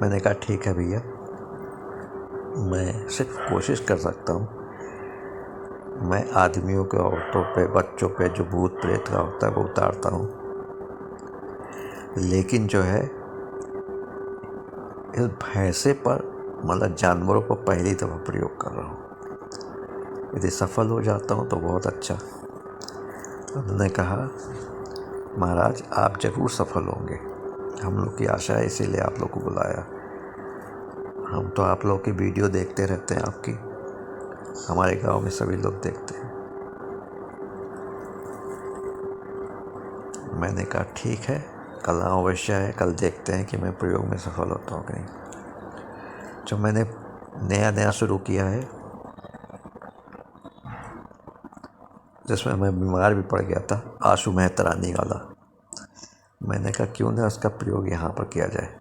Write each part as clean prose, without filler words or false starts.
मैंने कहा ठीक है भैया, मैं सिर्फ कोशिश कर सकता हूँ। मैं आदमियों के, औरतों पे, बच्चों पे जो भूत प्रेत का होता है वो उतारता हूँ, लेकिन जो है इस भैंसे पर, मतलब जानवरों पर पहली दफ़ा प्रयोग कर रहा हूँ। यदि सफल हो जाता हूँ तो बहुत अच्छा। उन्होंने कहा महाराज आप ज़रूर सफल होंगे, हम लोग की आशा है, इसीलिए आप लोग को बुलाया। हम तो आप लोग की वीडियो देखते रहते हैं, आपकी, हमारे गांव में सभी लोग देखते हैं। मैंने कहा ठीक है, कल अवश्य है, कल देखते हैं कि मैं प्रयोग में सफल होता हूँ कि नहीं। जो मैंने नया शुरू किया है, जिसमें मैं बीमार भी पड़ गया था, आशु मेहतरानी वाला, मैंने कहा क्यों ना उसका प्रयोग यहाँ पर किया जाए।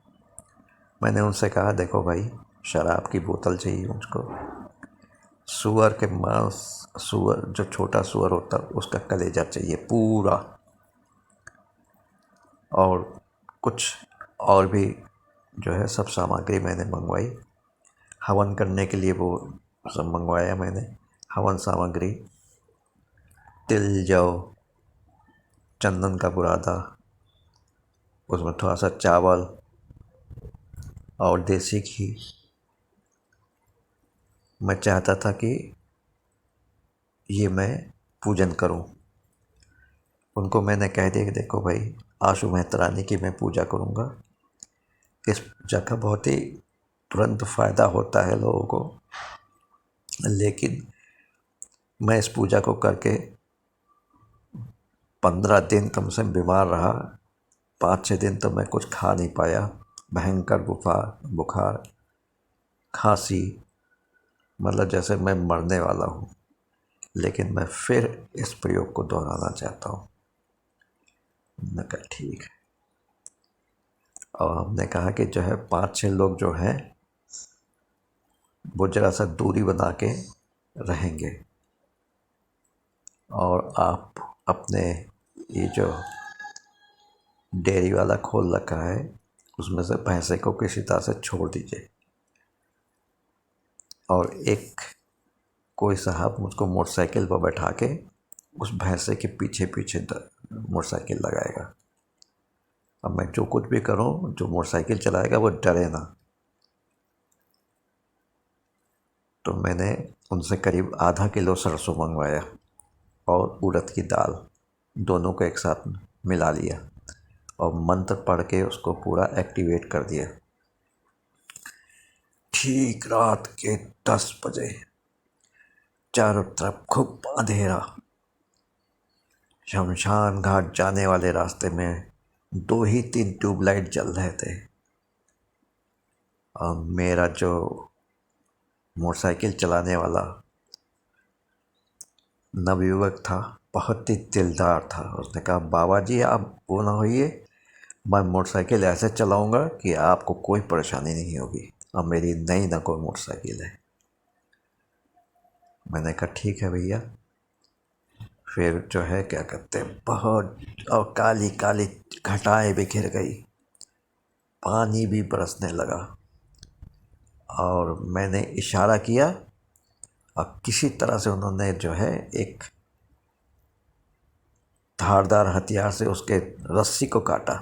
मैंने उनसे कहा देखो भाई, शराब की बोतल चाहिए मुझको, सुअर के मांस, सुअर जो छोटा सुअर होता है उसका कलेजा चाहिए पूरा, और कुछ और भी जो है सब सामग्री मैंने मंगवाई। हवन करने के लिए वो सब मंगवाया मैंने, हवन सामग्री, तिल, जौ, चंदन का बुरादा, उसमें थोड़ा सा चावल और देसी घी। मैं चाहता था कि ये मैं पूजन करूं। उनको मैंने कह दिया कि देखो भाई, आशु मेहतरानी की मैं पूजा करूंगा। इस पूजा का बहुत ही तुरंत फ़ायदा होता है लोगों को, लेकिन मैं इस पूजा को करके 15 दिन कम से कम बीमार रहा। 5-6 दिन तो मैं कुछ खा नहीं पाया, भयंकर बुखार, खांसी, मतलब जैसे मैं मरने वाला हूँ। लेकिन मैं फिर इस प्रयोग को दोहराना चाहता हूँ। मैंने कहा ठीक है, और हमने कहा कि जो है 5-6 लोग जो हैं वो जरा सा दूरी बना के रहेंगे, और आप अपने ये जो डेयरी वाला खोल रखा है उसमें से भैंसे को किसी तरह से छोड़ दीजिए, और एक कोई साहब मुझको मोटरसाइकिल पर बैठा के उस भैंसे के पीछे पीछे मोटरसाइकिल लगाएगा। अब मैं जो कुछ भी करूं, जो मोटरसाइकिल चलाएगा वो डरे ना। तो मैंने उनसे करीब आधा किलो सरसों मंगवाया और उड़द की दाल, दोनों को एक साथ मिला लिया और मंत्र पढ़ के उसको पूरा एक्टिवेट कर दिया। ठीक रात के 10 बजे चारों तरफ खूब अंधेरा। शमशान घाट जाने वाले रास्ते में 2 ही 3 ट्यूबलाइट जल रहे थे, और मेरा जो मोटरसाइकिल चलाने वाला नवयुवक था बहुत ही दिलदार था। उसने कहा बाबा जी आप वो ना होइए, मैं मोटरसाइकिल ऐसे चलाऊंगा कि आपको कोई परेशानी नहीं होगी, और मेरी नई ना कोई मोटरसाइकिल है। मैंने कहा ठीक है भैया। फिर जो है क्या कहते हैं, बहुत और काली काली घटाएं बिखर गई, पानी भी बरसने लगा, और मैंने इशारा किया और किसी तरह से उन्होंने जो है एक धारदार हथियार से उसके रस्सी को काटा,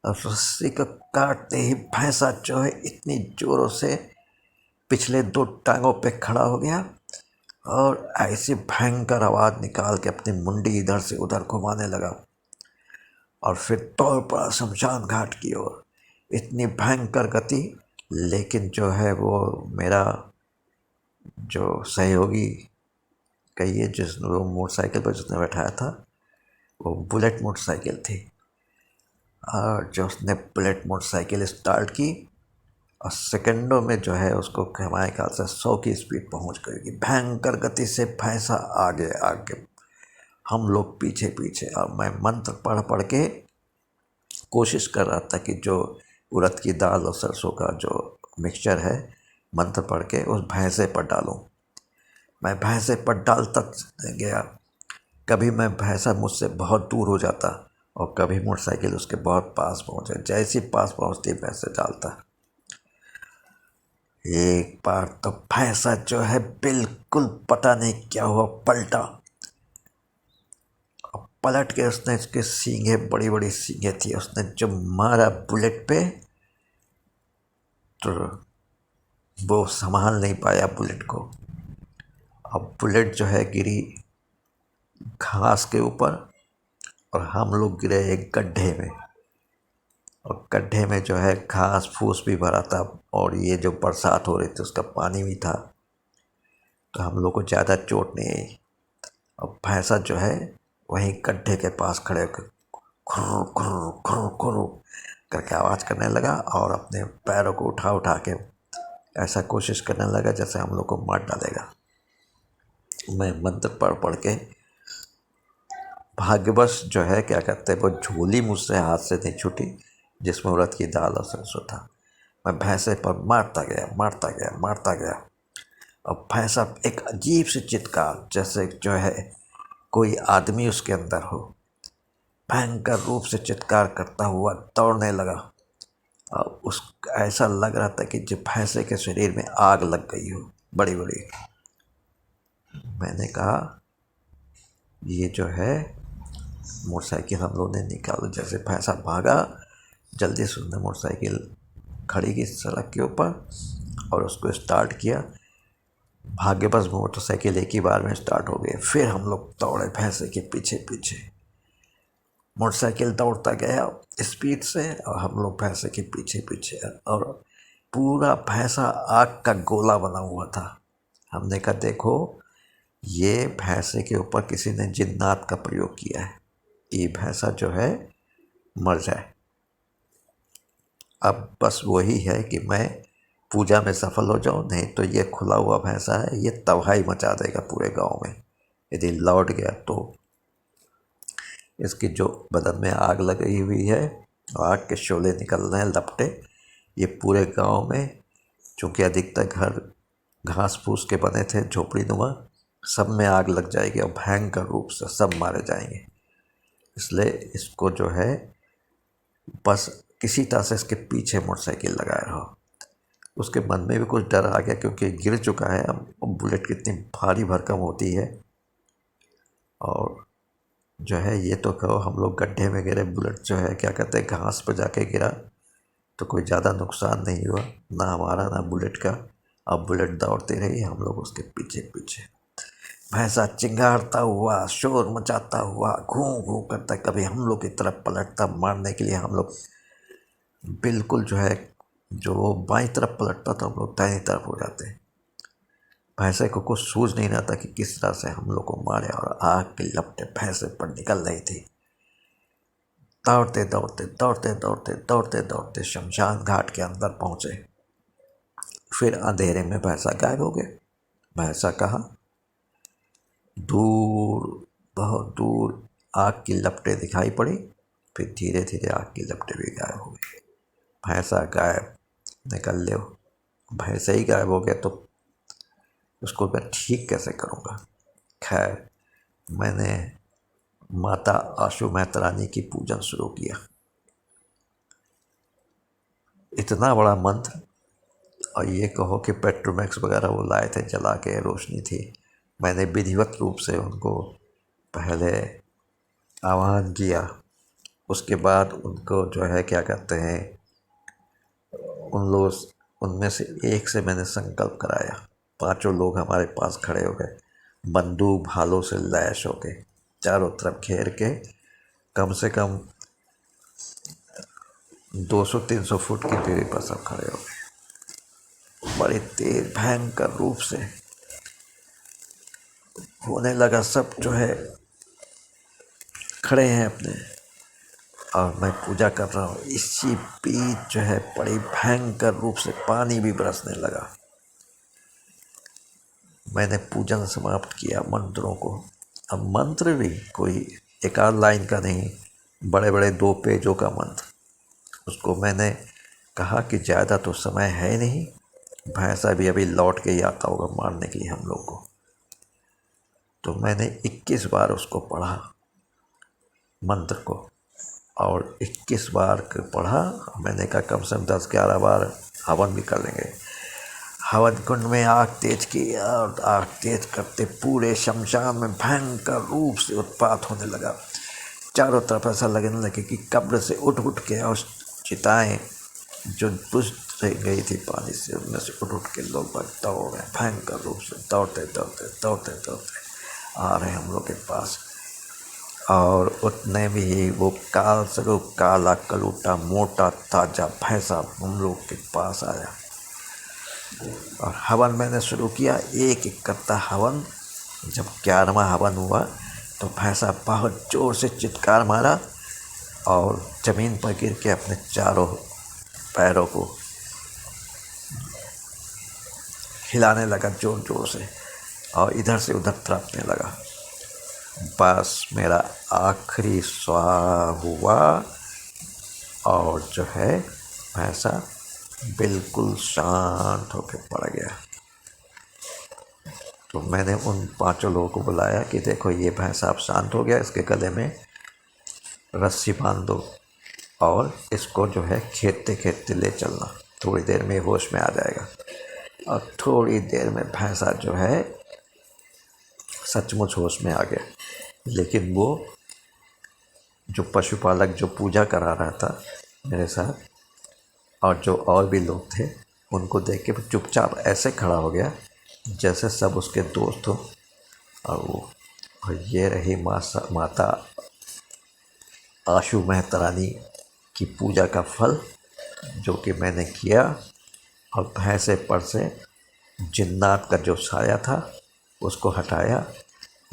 और रस्सी को काटते ही भैंसा जो है इतनी जोरों से पिछले 2 टांगों पे खड़ा हो गया, और ऐसी भयंकर आवाज़ निकाल के अपनी मुंडी इधर से उधर घुमाने लगा, और फिर दौड़ पड़ा शमशान घाट की ओर। इतनी भयंकर गति, लेकिन जो है वो मेरा जो सहयोगी कहिए, वो मोटरसाइकिल पर जिसने बैठाया था वो बुलेट मोटरसाइकिल थी, और जो उसने बुलेट मोटरसाइकिल स्टार्ट की और सेकंडों में जो है उसको हमारे ख्याल से 100 की स्पीड पहुंच गई। भयंकर गति से भैंसा आगे आगे, हम लोग पीछे पीछे, और मैं मंत्र पढ़ पढ़ के कोशिश कर रहा था कि जो उड़द की दाल और सरसों का जो मिक्सचर है, मंत्र पढ़ के उस भैंसे पर डालूं। मैं भैंसे पर डालता गया, कभी मैं भैंसा मुझसे बहुत दूर हो जाता और कभी मोटरसाइकिल उसके बहुत पास पहुंचे। जैसे पास पहुंचती भैंसे डालता, एक बार तो भैंसा जो है बिल्कुल पता नहीं क्या हुआ पलटा। अब पलट के उसने उसके सींगे, बड़ी बड़ी सींगे थी, उसने जो मारा बुलेट पे तो वो संभाल नहीं पाया बुलेट को। अब बुलेट जो है गिरी घास के ऊपर और हम लोग गिरे एक गड्ढे में। और गड्ढे में जो है घास फूस भी भरा था और ये जो बरसात हो रही थी उसका पानी भी था, तो हम लोग को ज़्यादा चोट नहीं आई। अब भैंसा जो है वहीं गड्ढे के पास खड़े होकर खुर खुर खुर खुर करके आवाज़ करने लगा और अपने पैरों को उठा उठा के ऐसा कोशिश करने लगा जैसे हम लोग को मार डालेगा। मैं मंत्र पढ़ पढ़ के भाग्यवश जो है क्या कहते हैं वो झोली मुझसे हाथ से नहीं छूटी जिसमें उड़द की दाल और सरसों था। मैं भैंसे पर मारता गया मारता गया मारता गया। अब भैंसा एक अजीब सी चित्कार, जैसे जो है कोई आदमी उसके अंदर हो, भयंकर रूप से चित्कार करता हुआ दौड़ने लगा। और उस ऐसा लग रहा था कि जो भैंसे के शरीर में आग लग गई हो बड़ी बड़ी। मैंने कहा ये जो है मोटरसाइकिल हम लोग ने निकाला। जैसे भैंसा भागा, जल्दी से उसने मोटरसाइकिल खड़ी की सड़क के ऊपर और उसको स्टार्ट किया। भाग्यवश मोटरसाइकिल एक ही बार में स्टार्ट हो गई। फिर हम लोग दौड़े भैंसे के पीछे पीछे। मोटरसाइकिल दौड़ता गया स्पीड से और हम लोग भैंसे के पीछे पीछे, और पूरा भैंसा आग का गोला बना हुआ था। हमने कहा देखो ये भैंसे के ऊपर किसी ने जिन्नात का प्रयोग किया है, ये भैंसा जो है मर जाए। अब बस वही है कि मैं पूजा में सफल हो जाऊं, नहीं तो ये खुला हुआ भैंसा है, ये तबाही मचा देगा पूरे गांव में। यदि लौट गया तो इसकी जो बदन में आग लगी हुई है, आग के शोले निकल रहे हैं लपटे, ये पूरे गांव में, चूँकि अधिकतर घर घास फूस के बने थे झोपड़ी नुमा, सब में आग लग जाएगी और भयंकर रूप से सब मारे जाएंगे। इसलिए इसको जो है बस किसी तरह से इसके पीछे मोटरसाइकिल लगाए रहो। उसके मन में भी कुछ डर आ गया क्योंकि गिर चुका है। अब बुलेट कितनी भारी भरकम होती है। और जो है ये तो कहो हम लोग गड्ढे में गिरे, बुलेट जो है क्या कहते हैं घास पर जाके गिरा, तो कोई ज़्यादा नुकसान नहीं हुआ ना हमारा ना बुलेट का। अब बुलेट दौड़ती रही, हम लोग उसके पीछे पीछे। भैंसा चिंगारता हुआ, शोर मचाता हुआ, घूं घूं करता, कभी हम लोग की तरफ पलटता मारने के लिए। हम लोग बिल्कुल जो है जो बाईं तरफ पलटता तो हम लोग दाईं तरफ हो जाते। भैंसे को कुछ सूझ नहीं रहा था कि किस तरह से हम लोग को मारे, और आग की लपटें भैंसे पर निकल रही थी। दौड़ते दौड़ते दौड़ते दौड़ते दौड़ते दौड़ते शमशान घाट के अंदर पहुंचे। फिर अंधेरे में भैंसा गायब हो गया। भैंसा कहाँ, दूर, बहुत दूर आग की लपटें दिखाई पड़ी। फिर धीरे धीरे आग की लपटें भी गायब हो गई। भैंसा गायब, निकल लो। भैंसा ही गायब हो गया तो उसको मैं ठीक कैसे करूँगा। खैर मैंने माता आशु मेहता रानी की पूजन शुरू किया। इतना बड़ा मंत्र, और ये कहो कि पेट्रोमैक्स वगैरह वो लाए थे जला के, रोशनी थी। मैंने विधिवत रूप से उनको पहले आह्वान किया, उसके बाद उनको जो है क्या कहते हैं उनमें से एक से मैंने संकल्प कराया। पांचों लोग हमारे पास खड़े हो गए, बंदूक भालों से लैश हो गए, चारों तरफ घेर के कम से कम 200-300 फुट की दूरी पर सब खड़े हो गए। बड़े तेज भयंकर रूप से होने लगा। सब जो है खड़े हैं अपने, और मैं पूजा कर रहा हूँ। इसी बीच जो है बड़ी भयंकर रूप से पानी भी बरसने लगा। मैंने पूजन समाप्त किया मंत्रों को। अब मंत्र भी कोई एक आध लाइन का नहीं, बड़े बड़े 2 पेजों का मंत्र। उसको मैंने कहा कि ज़्यादा तो समय है नहीं, भैंसा भी अभी लौट के ही आता होगा मारने के लिए हम लोग को। तो मैंने 21 बार उसको पढ़ा मंत्र को, और 21 बार पढ़ा। मैंने कहा कम से कम 10-11 बार हवन भी कर लेंगे। हवन कुंड में आग तेज की और आग तेज करते पूरे शमशान में भयंकर रूप से उत्पात होने लगा। चारों तरफ ऐसा लगने लगे कि कब्र से उठ उठ के और चिताएं जो बुझ गई थी पानी से, उनमें से उठ उठ के लोग दौड़ रहे, भयंकर रूप से दौड़ते दौड़ते दौड़ते दौड़ते आ रहे हम लोग के पास। और उतने भी वो काल स्वरूप काला कलूटा मोटा ताजा भैंसा हम लोग के पास आया और हवन मैंने शुरू किया। एक एक करता हवन। जब 11वां हवन हुआ तो भैंसा बहुत ज़ोर से चित्कार मारा और ज़मीन पर गिर के अपने चारों पैरों को हिलाने लगा जोर जोर से और इधर से उधर तड़पने लगा। बस मेरा आखिरी स्वाहा हुआ और जो है भैंसा बिल्कुल शांत होकर पड़ गया। तो मैंने उन 5 लोगों को बुलाया कि देखो ये भैंसा अब शांत हो गया, इसके गले में रस्सी बांध दो और इसको जो है खेदते खेदते ले चलना, थोड़ी देर में होश में आ जाएगा। और थोड़ी देर में भैंसा जो है सचमुच होश में आ गया। लेकिन वो जो पशुपालक जो पूजा करा रहा था मेरे साथ और जो और भी लोग थे, उनको देख के चुपचाप ऐसे खड़ा हो गया जैसे सब उसके दोस्त हो। और ये रही माता आशु मेहतरानी की पूजा का फल जो कि मैंने किया। और भैंसे पर से जिन्नात का जो साया था उसको हटाया।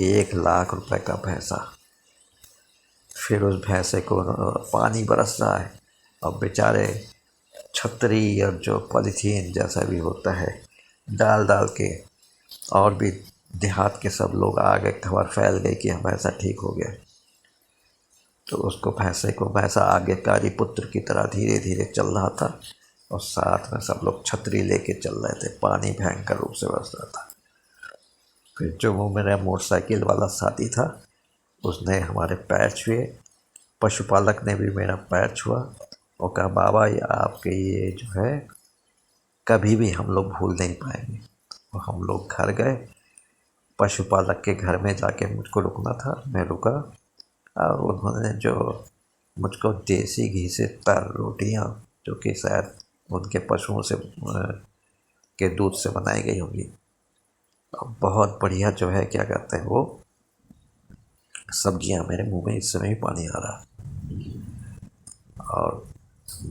1 लाख रुपए का भैंसा। फिर उस भैंसे को पानी बरस रहा है और बेचारे छतरी और जो पॉलीथीन जैसा भी होता है डाल डाल के, और भी देहात के सब लोग आ गए, खबर फैल गई कि भैंसा ठीक हो गया। तो उसको भैंसा आज्ञाकारी पुत्र की तरह धीरे धीरे चल रहा था और साथ में सब लोग छतरी लेके चल रहे थे। पानी भयंकर रूप से बरस रहा था। फिर जो वो मेरा मोटरसाइकिल वाला साथी था उसने हमारे पैर छुए। पशुपालक ने भी मेरा पैर छुआ और कहा बाबा ये आपके ये जो है कभी भी हम लोग भूल नहीं पाएंगे। और हम लोग घर गए। पशुपालक के घर में जाके मुझको रुकना था, मैं रुका और उन्होंने जो मुझको देसी घी से तर रोटियां, जो कि शायद उनके पशुओं से के दूध से बनाई गई होंगी, बहुत बढ़िया जो है क्या कहते हैं वो सब्जियां, मेरे मुंह में इस समय ही पानी आ रहा। और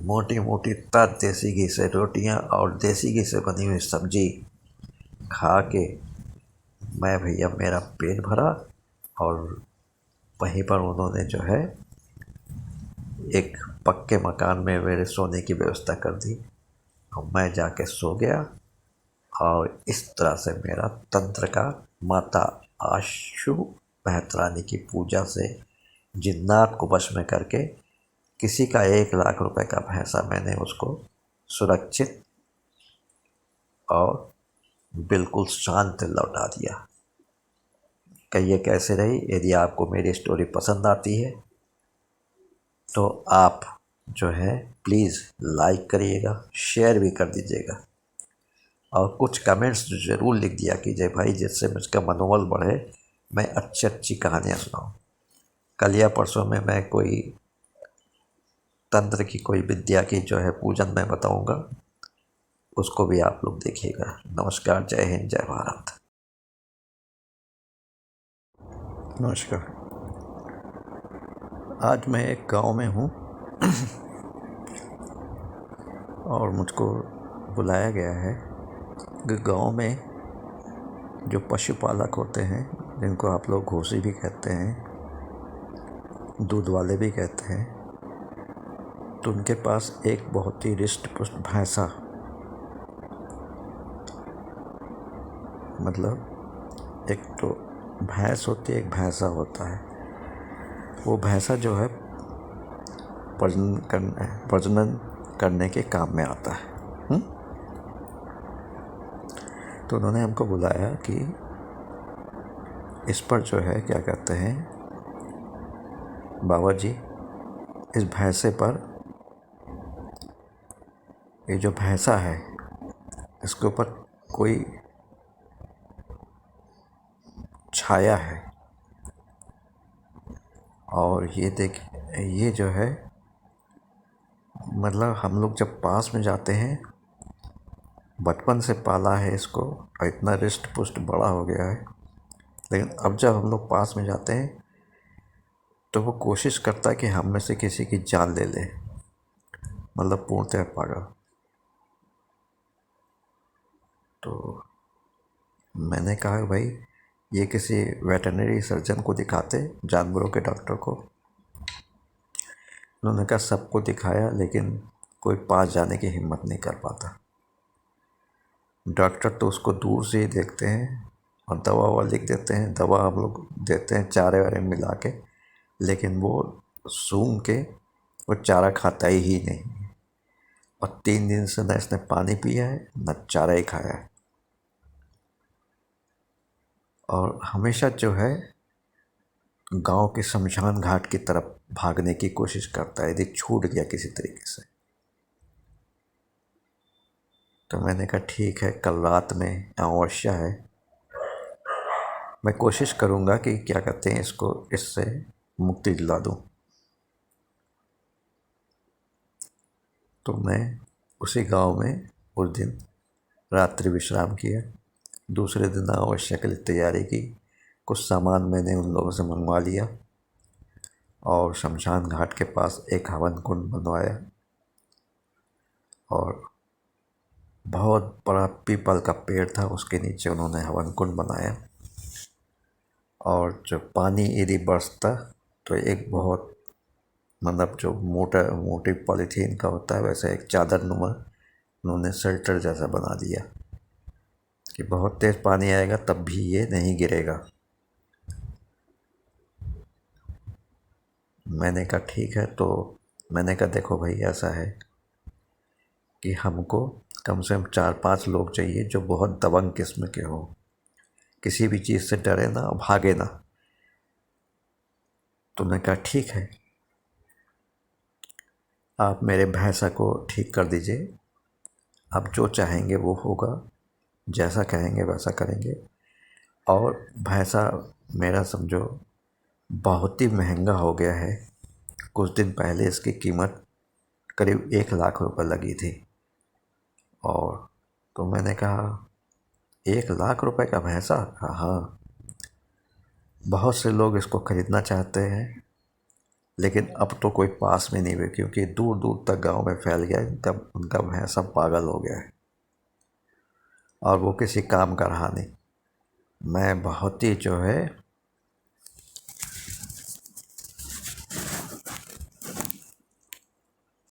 मोटी मोटी तर देसी घी से रोटियां और देसी घी से बनी हुई सब्जी खा के मैं भैया मेरा पेट भरा। और वहीं पर उन्होंने जो है एक पक्के मकान में मेरे सोने की व्यवस्था कर दी और मैं जाके सो गया। और इस तरह से मेरा तंत्र का माता आशु मेहतरानी की पूजा से जिन्नात को वश में करके किसी का 1 लाख रुपए का भैंसा मैंने उसको सुरक्षित और बिल्कुल शांत लौटा दिया। कहिए कैसे रही। यदि आपको मेरी स्टोरी पसंद आती है तो आप जो है प्लीज़ लाइक करिएगा, शेयर भी कर दीजिएगा और कुछ कमेंट्स ज़रूर लिख दिया कीजिए भाई, जिससे मुझका मनोबल बढ़े, मैं अच्छी अच्छी कहानियाँ सुनाऊँ। कल या परसों में मैं कोई तंत्र की कोई विद्या की जो है पूजन मैं बताऊँगा, उसको भी आप लोग देखिएगा। नमस्कार, जय हिंद, जय भारत। नमस्कार। आज मैं एक गांव में हूँ और मुझको बुलाया गया है कि गांव में जो पशुपालक होते हैं, जिनको आप लोग घोसी भी कहते हैं, दूध वाले भी कहते हैं, तो उनके पास एक बहुत ही रिष्ट पुष्ट भैंसा, मतलब एक तो भैंस होती है, एक भैंसा होता है। वो भैंसा जो है प्रजनन करने के काम में आता है। तो उन्होंने हमको बुलाया कि इस पर जो है क्या कहते हैं बाबा जी, इस भैंसे पर, ये जो भैंसा है इसके ऊपर कोई छाया है। और ये देख, ये जो है मतलब हम लोग जब पास में जाते हैं, बचपन से पाला है इसको और इतना रिष्ट पुष्ट बड़ा हो गया है, लेकिन अब जब हम लोग पास में जाते हैं तो वो कोशिश करता है कि हम में से किसी की जान ले ले, मतलब पूर्णतः पागल। तो मैंने कहा भाई ये किसी वेटरनरी सर्जन को दिखाते, जानवरों के डॉक्टर को। उन्होंने कहा सबको दिखाया लेकिन कोई पास जाने की हिम्मत नहीं कर पाता। डॉक्टर तो उसको दूर से ही देखते हैं और दवा ववा लिख देते हैं, दवा हम लोग देते हैं चारे वारे मिला के, लेकिन वो सूंघ के वो चारा खाता ही नहीं। और 3 दिन से न इसने पानी पिया है न चारा ही खाया है। और हमेशा जो है गांव के शमशान घाट की तरफ भागने की कोशिश करता है यदि छूट गया किसी तरीके से। तो मैंने कहा ठीक है, कल रात में अमावस्या है, मैं कोशिश करूँगा कि क्या कहते हैं इसको, इससे मुक्ति दिला दूँ। तो मैं उसी गांव में उस दिन रात्रि विश्राम किया। दूसरे दिन अमावस्या के लिए तैयारी की, कुछ सामान मैंने उन लोगों से मंगवा लिया और शमशान घाट के पास एक हवन कुंड बनवाया। और बहुत बड़ा पीपल का पेड़ था, उसके नीचे उन्होंने हवन कुंड बनाया। और जो पानी यदि बरसता तो एक बहुत मतलब जो मोटी पॉलीथीन का होता है वैसे एक चादर नुमा उन्होंने शेल्टर जैसा बना दिया कि बहुत तेज़ पानी आएगा तब भी ये नहीं गिरेगा। मैंने कहा ठीक है। तो मैंने कहा देखो भाई ऐसा है कि हमको कम से कम 4-5 लोग चाहिए जो बहुत दबंग किस्म के हो, किसी भी चीज़ से डरे ना और भागे ना। तो मैंने कहा ठीक है, आप मेरे भैंसा को ठीक कर दीजिए, आप जो चाहेंगे वो होगा, जैसा कहेंगे वैसा करेंगे। और भैंसा मेरा समझो बहुत ही महंगा हो गया है। कुछ दिन पहले इसकी कीमत करीब 1 लाख रुपए लगी थी। और तो मैंने कहा 1 लाख रुपए का भैंसा? हाँ, बहुत से लोग इसको खरीदना चाहते हैं लेकिन अब तो कोई पास में नहीं हुए क्योंकि दूर दूर तक गांव में फैल गया है, तब उनका भैंसा पागल हो गया है और वो किसी काम का रहा नहीं। मैं बहुत ही जो है